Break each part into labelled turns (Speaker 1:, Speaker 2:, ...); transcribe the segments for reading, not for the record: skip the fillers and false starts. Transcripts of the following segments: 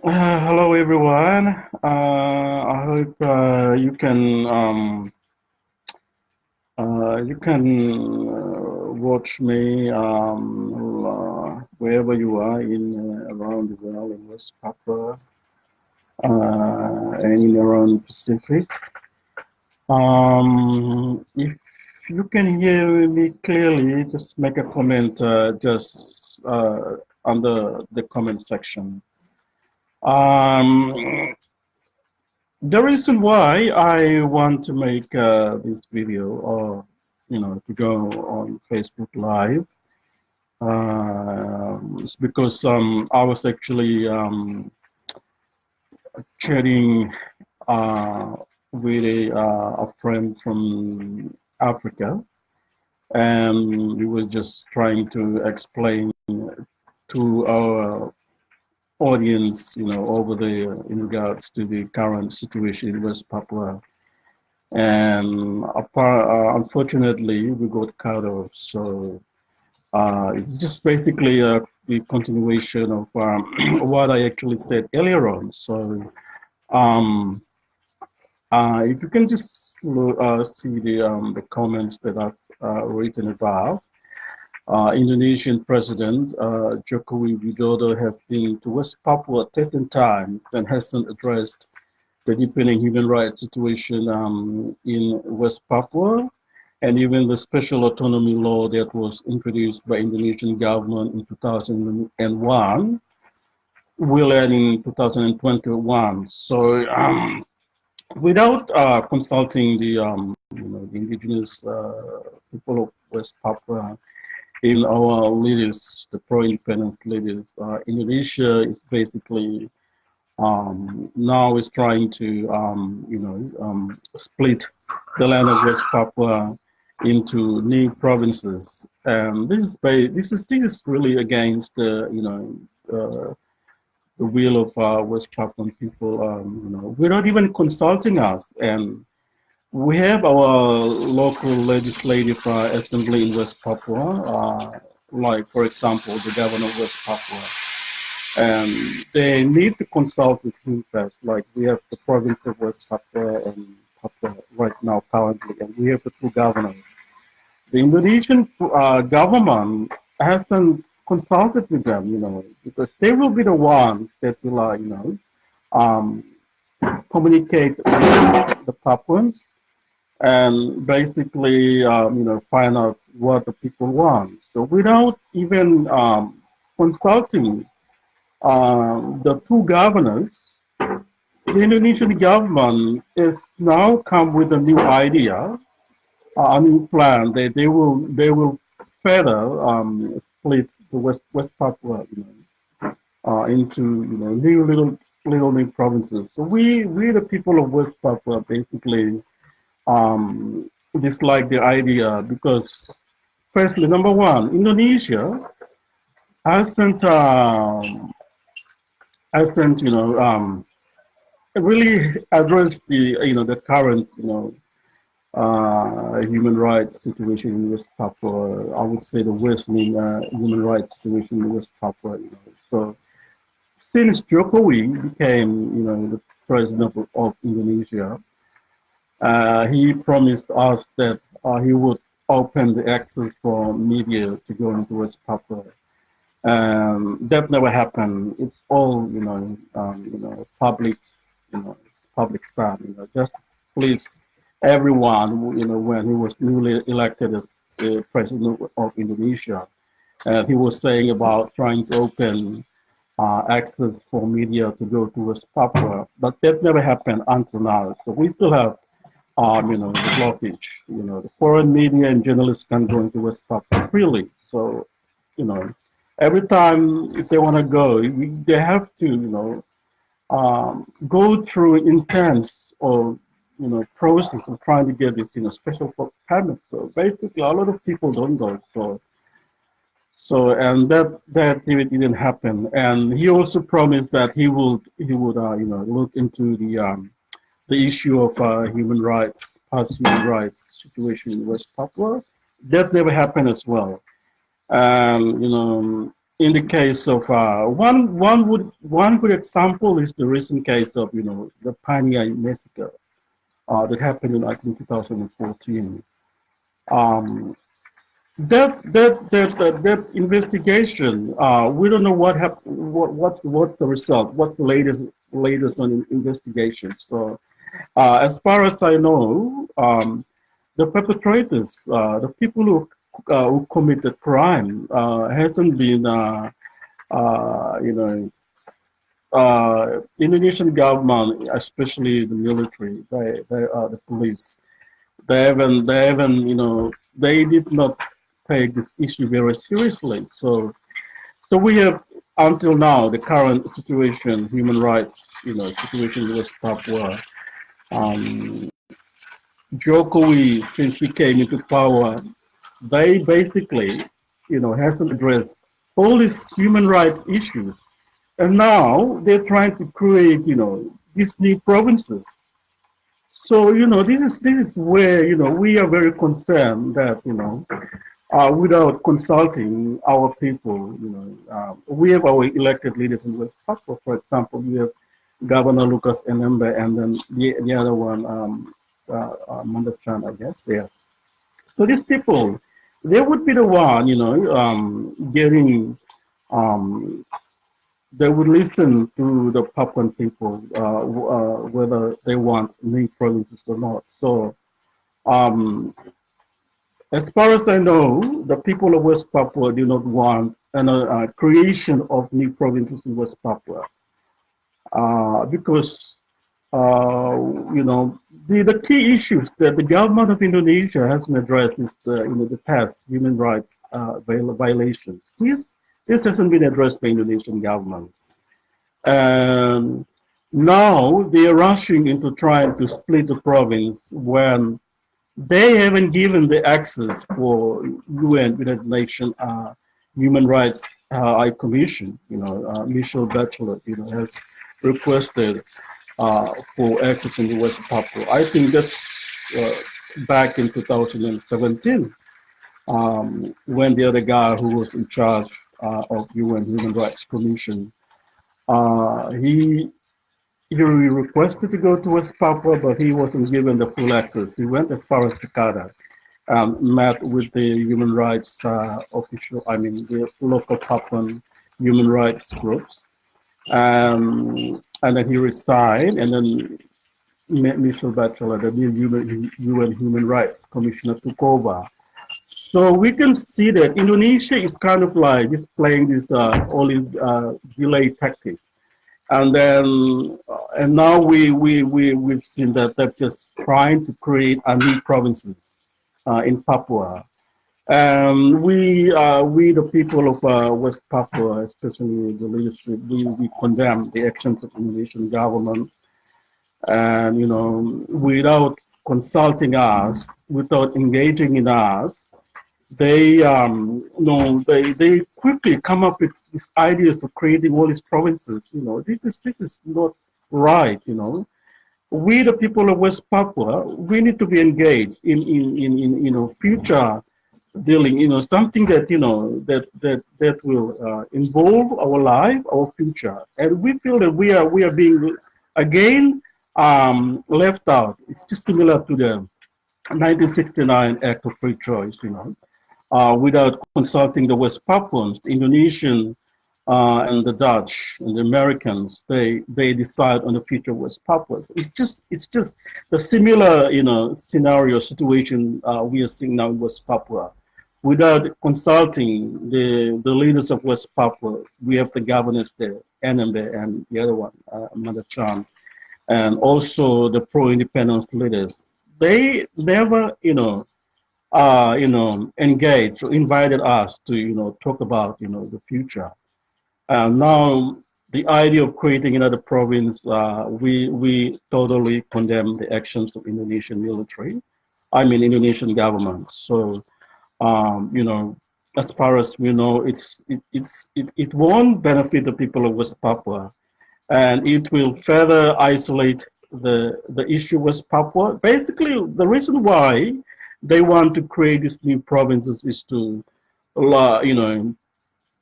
Speaker 1: Hello everyone. I hope you can watch me wherever you are in around the world in West Papua and in around Pacific. If you can hear me clearly, just make a comment just under the comment section. Um, The reason why I want to make this video, or to go on Facebook Live, is because I was actually chatting uh, with a friend from Africa, and we were just trying to explain to our audience, over there in regards to the current situation in West Papua. And unfortunately, we got cut off. So it's just basically the continuation of what I actually said earlier on. So um, if you can just see the comments that I've written about. Indonesian President Joko Widodo has been to West Papua 13 times and hasn't addressed the deepening human rights situation in West Papua, and even the special autonomy law that was introduced by Indonesian government in 2001 will end in 2021. So without consulting the indigenous people of West Papua, in our leaders, the pro-independence leaders, Indonesia is basically now is trying to split the land of West Papua into new provinces. This is really against the will of West Papuan people. Without even consulting us, and we have our local legislative assembly in West Papua, like for example the governor of West Papua, and they need to consult with him first. Like we have the province of West Papua and Papua right now currently, and we have the two governors. The Indonesian government hasn't consulted with them, because they will be the ones that will, um, communicate with the Papuans and basically, find out what the people want. So without even consulting the two governors, the Indonesian government is now come with a new idea, a new plan. They will further split the West Papua, into new little new provinces. So we the people of West Papua basically dislike the idea because, firstly, number one, Indonesia hasn't hasn't really addressed the current human rights situation in West Papua. I would say the worsening human rights situation in West Papua. So since Jokowi became the president of Indonesia, he promised us that he would open the access for media to go into West Papua. That never happened. It's all public, public stuff. Just to please everyone. When he was newly elected as the president of Indonesia, he was saying about trying to open access for media to go to West Papua, but that never happened until now. So we still have the blockage. The foreign media and journalists can go into West Papua freely. So, you know, every time if they want to go, they have to, go through intense or process of trying to get this, special permit. So basically, a lot of people don't go. So and that didn't happen. And he also promised that he would look into the issue of human rights, past human rights situation in West Papua. That never happened as well. And in the case of one good example is the recent case of the Pania massacre that happened in I think 2014. Um, that investigation, we don't know what's the result, what's the latest on investigation. So as far as I know, the perpetrators, the people who committed crime, hasn't been Indonesian government, especially the military, the police, they did not take this issue very seriously. So we have until now the current situation, human rights, situation in West Papua. Um, Jokowi, since he came into power, they basically, hasn't addressed all these human rights issues, and now they're trying to create, these new provinces. So this is where we are very concerned that without consulting our people, we have our elected leaders in West Papua. For example, we have Governor Lucas Enembe, and then the other one, Mandachan, I guess. Yeah. So these people, they would be the one, getting um, they would listen to the Papuan people, whether they want new provinces or not. So, um, as far as I know, the people of West Papua do not want an creation of new provinces in West Papua because, uh, the key issues that the government of Indonesia hasn't addressed is the past human rights violations. This hasn't been addressed by Indonesian government. And now they are rushing into trying to split the province when they haven't given the access for UN, United Nations Human Rights High Commission. Michelle Bachelet, has requested for access in the West Papua. I think that's uh, back in 2017 when the other guy who was in charge of UN Human Rights Commission, he requested to go to West Papua, but he wasn't given the full access. He went as far as Jakarta, met with the human rights official, I mean, the local Papuan human rights groups, and then he resigned, and then Michelle Bachelet, the new UN Human Rights Commissioner, took over. So we can see that Indonesia is kind of like just playing this only delay tactic, and then and now we've seen that they're just trying to create a new provinces in Papua. We the people of West Papua, especially the leadership, we condemn the actions of the Indonesian government, and without consulting us, without engaging in us, they they quickly come up with these ideas for creating all these provinces. This is not right. We the people of West Papua, we need to be engaged in future dealing. Something that that will involve our life, our future, and we feel that we are being again left out. It's just similar to the 1969 Act of Free Choice. Without consulting the West Papuans, the Indonesian, and the Dutch and the Americans, they decide on the future of West Papua. It's just the similar scenario situation we are seeing now in West Papua. Without consulting the leaders of West Papua, we have the governors there, Enembe and the other one, Mandachan, and also the pro-independence leaders. They never, engaged or invited us to, talk about, the future. Now, the idea of creating another province, we totally condemn the actions of Indonesian military. I mean, Indonesian government. So, as far as we know, it won't benefit the people of West Papua, and it will further isolate the issue of West Papua. Basically, the reason why they want to create these new provinces is to,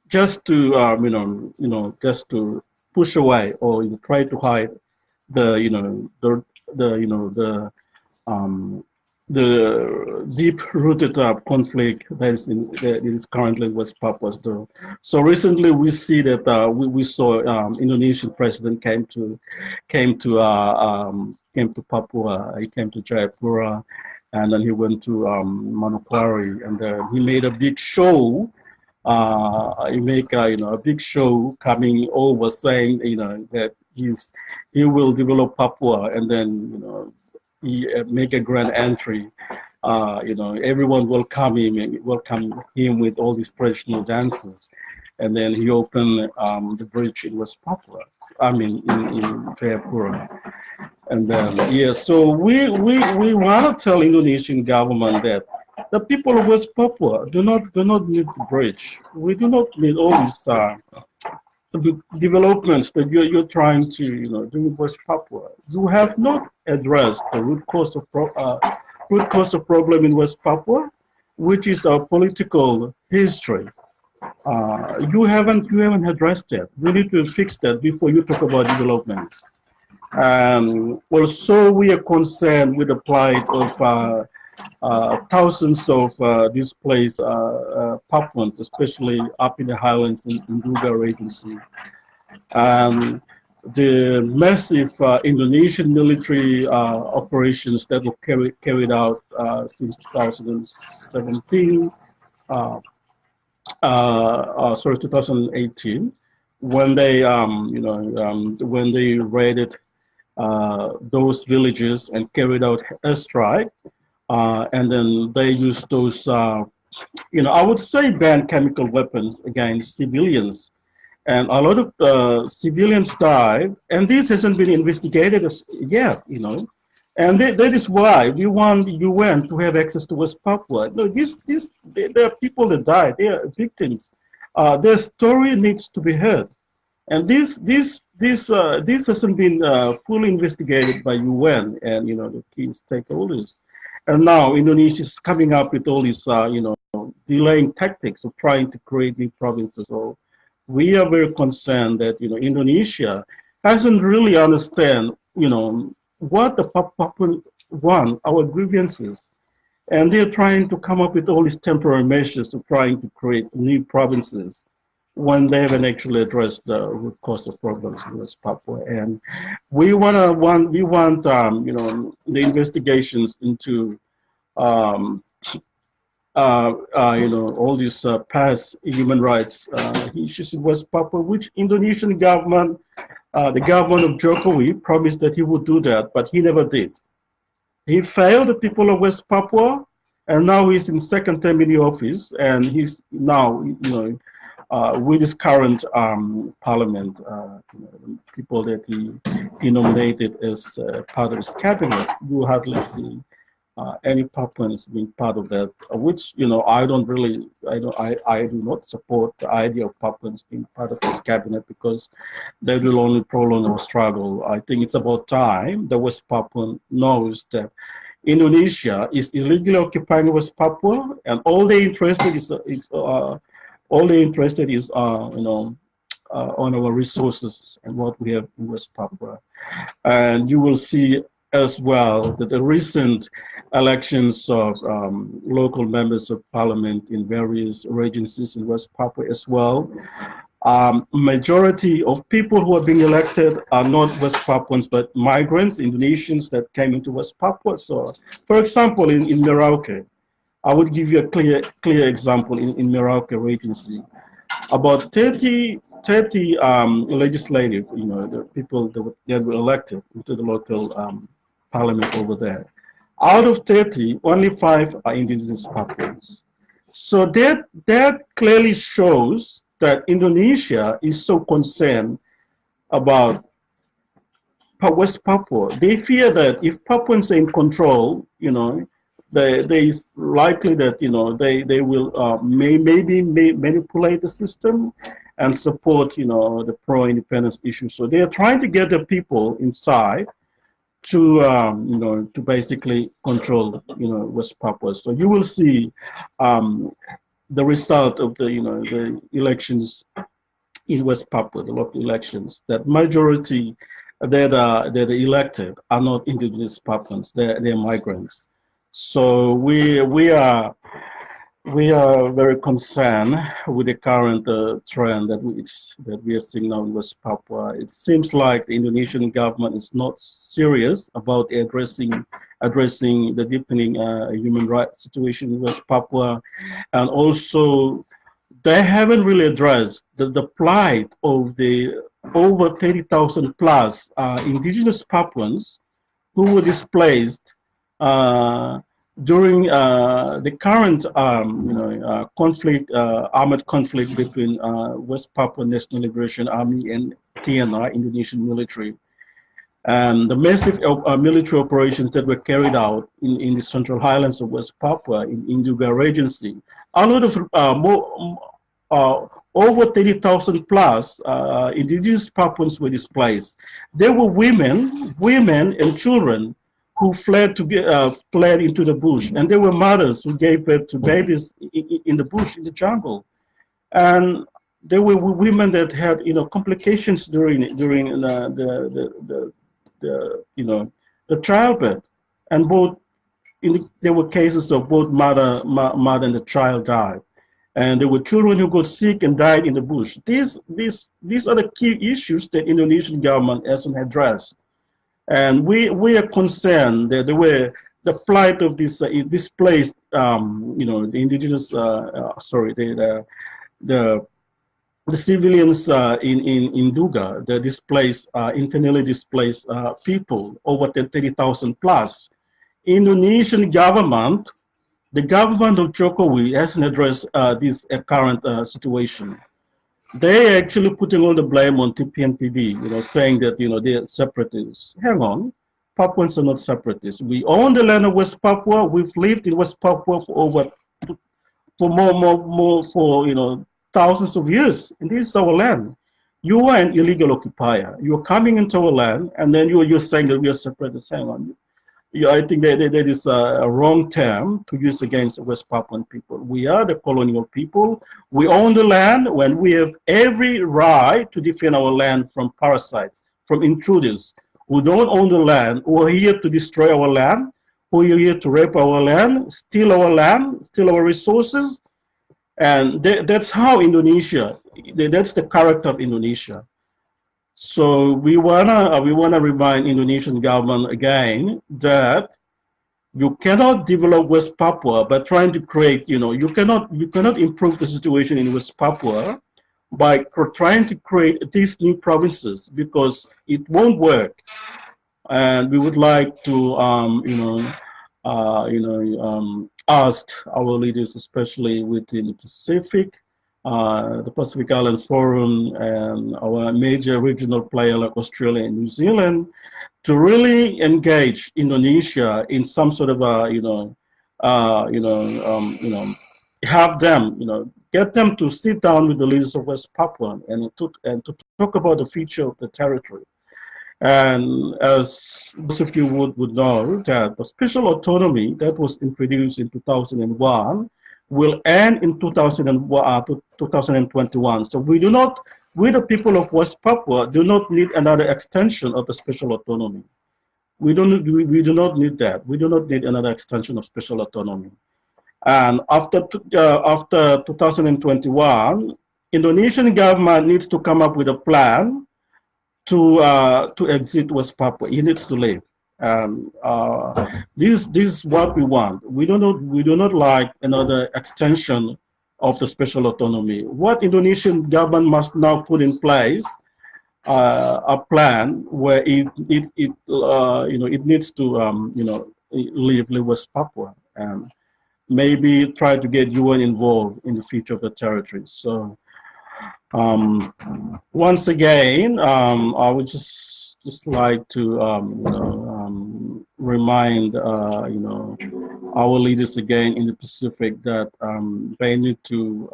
Speaker 1: just to just to push away or try to hide the um, the deep-rooted conflict that is currently in West Papua. So recently we see that we saw Indonesian president came to Papua. He came to Jayapura, and then he went to Manokwari, and he made a big show. He make a big show coming over saying that he will develop Papua, and then he make a grand entry. Everyone welcome him with all these traditional dances, and then he opened the bridge in West Papua. I mean, in Jayapura, and then yeah. So we want to tell Indonesian government that the people of West Papua do not need the bridge. We do not need all these the developments that you're trying to do with West Papua. You have not addressed the root cause of problem in West Papua, which is our political history. You haven't addressed that. We need to fix that before you talk about developments. Also, we are concerned with the plight of thousands of displaced Papuans, especially up in the highlands in Duga Regency. Um, the massive Indonesian military operations that were carried out since 2017, uh, 2018, when they, when they raided those villages and carried out airstrike, and then they used those, I would say, banned chemical weapons against civilians, and a lot of civilians died, and this hasn't been investigated as yet, and that is why we want UN to have access to West Papua. No, there are people that died, they are victims. Their story needs to be heard, and this hasn't been fully investigated by UN and the key stakeholders. And now Indonesia is coming up with all these delaying tactics of trying to create new provinces. So we are very concerned that Indonesia hasn't really understand what the Papuan want, our grievances, and they're trying to come up with all these temporary measures of trying to create new provinces when they haven't actually addressed the root cause of problems in West Papua. And we want the investigations into um, all these past human rights issues in West Papua, which Indonesian government, the government of Jokowi, promised that he would do that, but he never did. He failed the people of West Papua, and now he's in second term in the office, and he's now, with his current parliament, people that he nominated as part of his cabinet, you hardly see any Papuans being part of that, which I do not support the idea of Papuans being part of this cabinet, because that will only prolong our struggle. I think it's about time the West Papuan knows that Indonesia is illegally occupying West Papua, and all they're interested is on our resources and what we have in West Papua. And you will see as well that the recent elections of local members of parliament in various regencies in West Papua as well, majority of people who are being elected are not West Papuans, but migrants, Indonesians that came into West Papua. So, for example, in Merauke, I would give you a clear example in Merauke Regency. About 30 legislative, the people that were elected into the local parliament over there. Out of 30, only 5 are indigenous Papuans. So that clearly shows that Indonesia is so concerned about West Papua. They fear that if Papuans are in control, there is likely that they will maybe manipulate the system and support the pro-independence issue. So they are trying to get the people inside to to basically control West Papua. So you will see the result of the elections in West Papua, the local elections, that majority that are elected are not indigenous Papuans, they're migrants. So we are very concerned with the current trend that we are seeing now in West Papua. It seems like the Indonesian government is not serious about addressing the deepening human rights situation in West Papua, and also they haven't really addressed the plight of the over 30,000 plus indigenous Papuans who were displaced uh, during the current conflict, armed conflict between West Papua National Liberation Army and TNI, Indonesian military. And the massive military operations that were carried out in the central highlands of West Papua, in Induga Regency, a lot of uh, over 30,000 plus indigenous Papuans were displaced. There were women and children who fled into the bush, and there were mothers who gave birth to babies in the bush, in the jungle, and there were women that had complications during the childbirth, and there were cases of both mother and the child died, and there were children who got sick and died in the bush. These are the key issues that Indonesian government hasn't addressed, and we are concerned that the plight of this displaced, the indigenous, sorry, the the civilians in Duga, the displaced, internally displaced people, over 30,000 plus. Indonesian government, the government of Jokowi hasn't addressed this current situation. They actually putting all the blame on TPNPD, saying that they're separatists. Hang on, Papuans are not separatists. We own the land of West Papua. We've lived in West Papua for more for thousands of years, and this is our land. You are an illegal occupier. You're coming into our land, and then you're saying that we are separatists. Hang on. I think that is a wrong term to use against the West Papuan people. We are the colonial people. We own the land when we have every right to defend our land from parasites, from intruders who don't own the land, who are here to destroy our land, who are here to rape our land, steal our resources. And that's how Indonesia, that's the character of Indonesia. So we wanna remind Indonesian government again that you cannot develop West Papua by trying to create, you cannot improve the situation in West Papua by trying to create these new provinces, because it won't work. And we would like to ask our leaders, especially within the Pacific Island Forum, and our major regional player like Australia and New Zealand, to really engage Indonesia in some sort of have them, get them to sit down with the leaders of West Papua and to talk about the future of the territory. And as most of you would know, that the special autonomy that was introduced in 2001 will end in 2021. So we the people of West Papua, do not need another extension of the special autonomy. We do not need that. We do not need another extension of special autonomy. And after 2021, Indonesian government needs to come up with a plan to exit West Papua. He needs to leave. This is what we want. We do not like another extension of the special autonomy. What Indonesian government must now put in place a plan where it needs to leave West Papua, and maybe try to get UN involved in the future of the territory. So once again, I would just like to remind our leaders again in the Pacific that they need to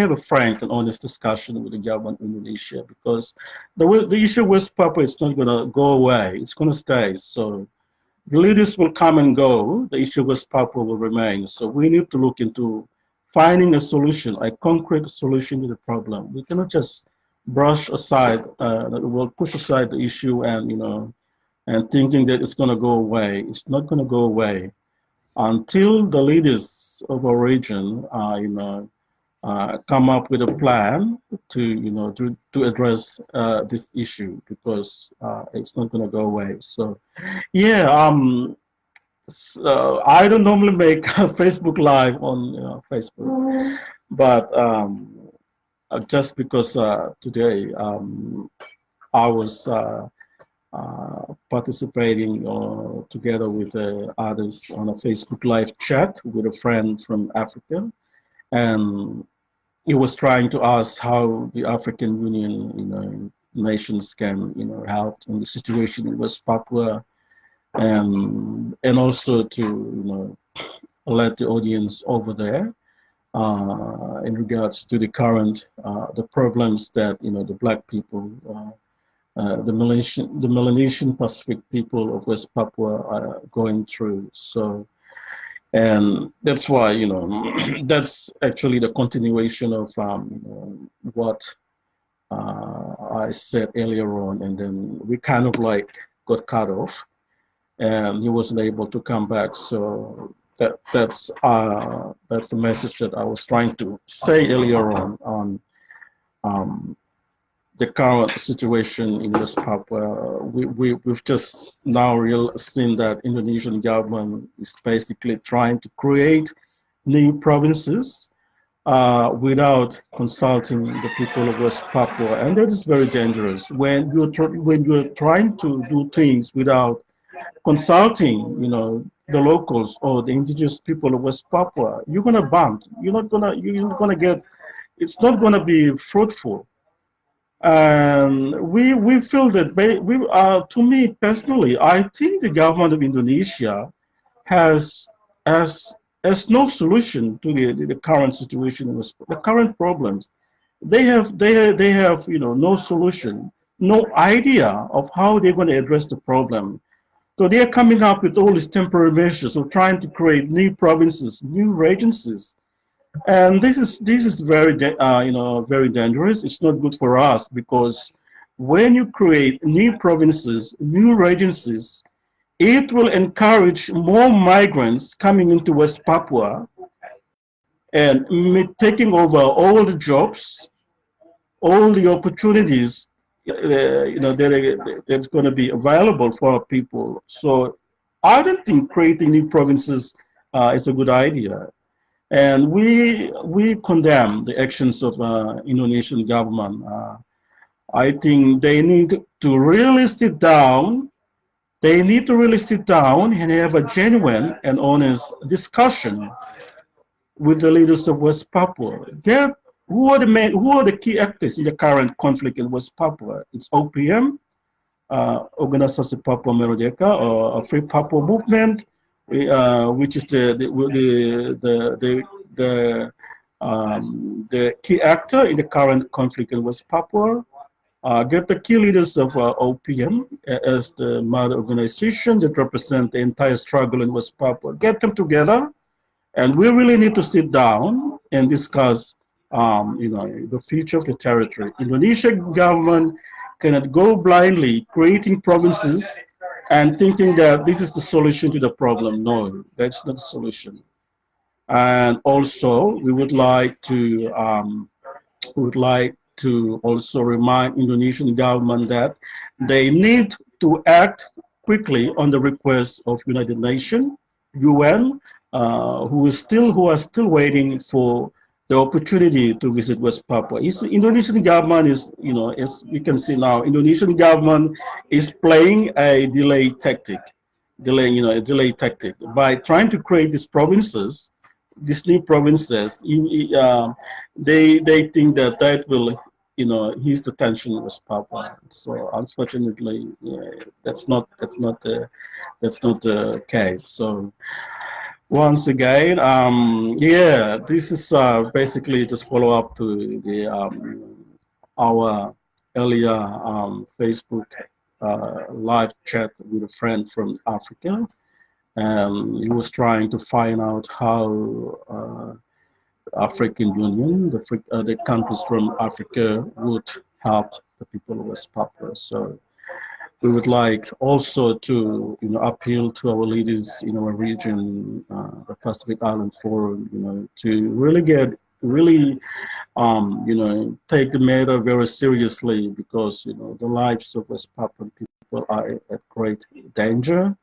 Speaker 1: have a frank and honest discussion with the government of Indonesia, because the issue with West Papua is not going to go away. It's going to stay. So The leaders will come and go, the issue of West Papua will remain. So we need to look into finding a solution, a concrete solution to the problem. We cannot just brush aside, we'll push aside the issue and, and thinking that it's going to go away. It's not going to go away until the leaders of our region, come up with a plan to, to address this issue, because it's not going to go away. So, yeah, I don't normally make Facebook Live on Facebook, but just because today I was participating together with others on a Facebook Live chat with a friend from Africa, and he was trying to ask how the African Union, nations can, help in the situation in West Papua, and also to, let the audience over there in regards to the current the problems that, the Black people, the Melanesian Pacific people of West Papua are going through. So, and that's why, that's actually the continuation of what I said earlier on, and then we kind of like got cut off, and he wasn't able to come back. So that's the message that I was trying to say earlier on um, the current situation in West Papua. We've just now seen that Indonesian government is basically trying to create new provinces without consulting the people of West Papua, and that is very dangerous. When you're trying to do things without consulting, the locals or the indigenous people of West Papua, you're gonna bump. You're not gonna get. It's not gonna be fruitful. And we feel that to me personally, I think the government of Indonesia has has has no solution to the current situation, the current problems. They have no solution, no idea of how they're going to address the problem. So they're coming up with all these temporary measures of trying to create new provinces, new regencies, and this is very very dangerous. It's not good for us, because when you create new provinces, new regencies, it will encourage more migrants coming into West Papua and taking over all the jobs, all the opportunities, that's going to be available for our people. So I don't think creating new provinces is a good idea. And we condemn the actions of Indonesian government. I think they need to really sit down. They need to really sit down and have a genuine and honest discussion with the leaders of West Papua. Who are the key actors in the current conflict in West Papua? It's OPM, Organisasi Papua Merdeka, or Free Papua Movement, which is the key actor in the current conflict in West Papua. Get the key leaders of OPM as the mother organization that represent the entire struggle in West Papua. Get them together, and we really need to sit down and discuss, the future of the territory. Indonesian government cannot go blindly creating provinces and thinking that this is the solution to the problem. No, that's not the solution. And also, we would like to also remind Indonesian government that they need to act quickly on the request of United Nations, UN, who are still waiting for the opportunity to visit West Papua. Indonesian government is, as we can see now, Indonesian government is playing a delay tactic by trying to create these new provinces. They think that will, ease the tension in West Papua. So unfortunately, yeah, that's not the case. So once again, yeah, this is basically just follow up to the our earlier Facebook live chat with a friend from Africa, and he was trying to find out how African Union, the countries from Africa, would help the people of West Papua. So we would like also to, appeal to our leaders in our region, the Pacific Island Forum, to really take the matter very seriously, because, the lives of West Papuan people are at great danger.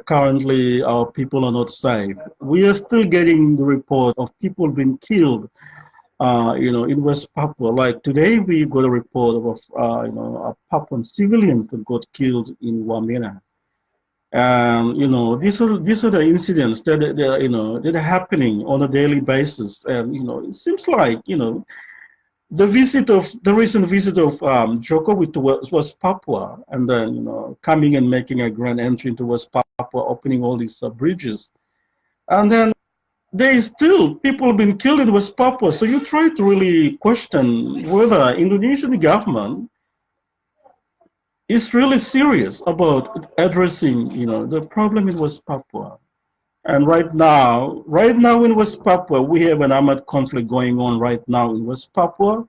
Speaker 1: Currently, our people are not safe. We are still getting the report of people being killed, in West Papua. Like today, we got a report of, Papuan civilians that got killed in Wamena. And these are the incidents that are happening on a daily basis. And it seems like the recent visit of Jokowi to West Papua, and then coming and making a grand entry into West Papua, opening all these bridges, and then there is still people being killed in West Papua. So you try to really question whether Indonesian government is really serious about addressing the problem in West Papua. And right now in West Papua, we have an armed conflict going on right now in West Papua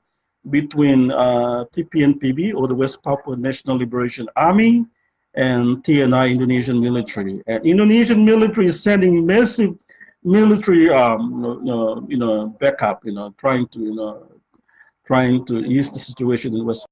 Speaker 1: between TPNPB, or the West Papua National Liberation Army, and TNI, Indonesian military. And Indonesian military is sending massive military, backup, trying to ease the situation in West